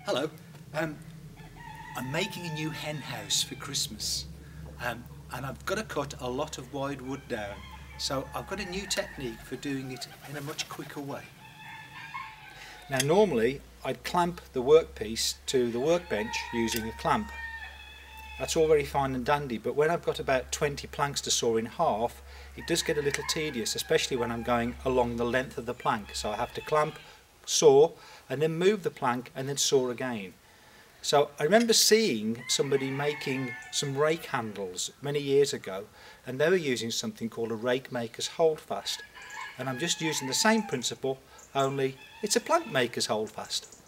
Hello, I'm making a new hen house for Christmas and I've got to cut a lot of wide wood down, so I've got a new technique for doing it in a much quicker way. Now normally I'd clamp the workpiece to the workbench using a clamp. That's all very fine and dandy, but when I've got about 20 planks to saw in half, it does get a little tedious, especially when I'm going along the length of the plank. So I have to clamp, saw, and then move the plank and then saw again. So I remember seeing somebody making some rake handles many years ago, and they were using something called a Rakemaker's Holdfast. And I'm just using the same principle, only it's a plank maker's Holdfast.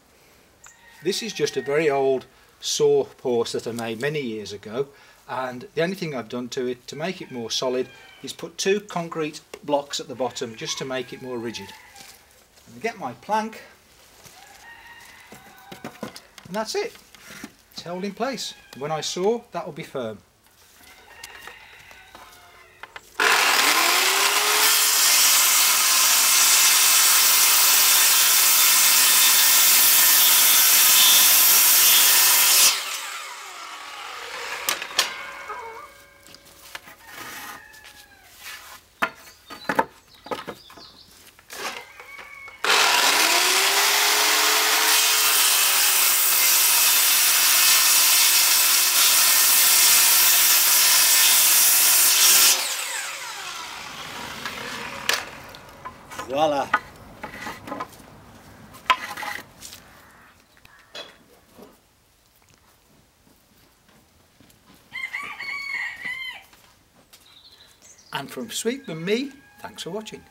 This is just a very old saw horse that I made many years ago, and the only thing I've done to it to make it more solid is put two concrete blocks at the bottom just to make it more rigid. And I get my plank, and that's it. It's held in place. When I saw, that will be firm. Voila! And from Sweet and me, thanks for watching.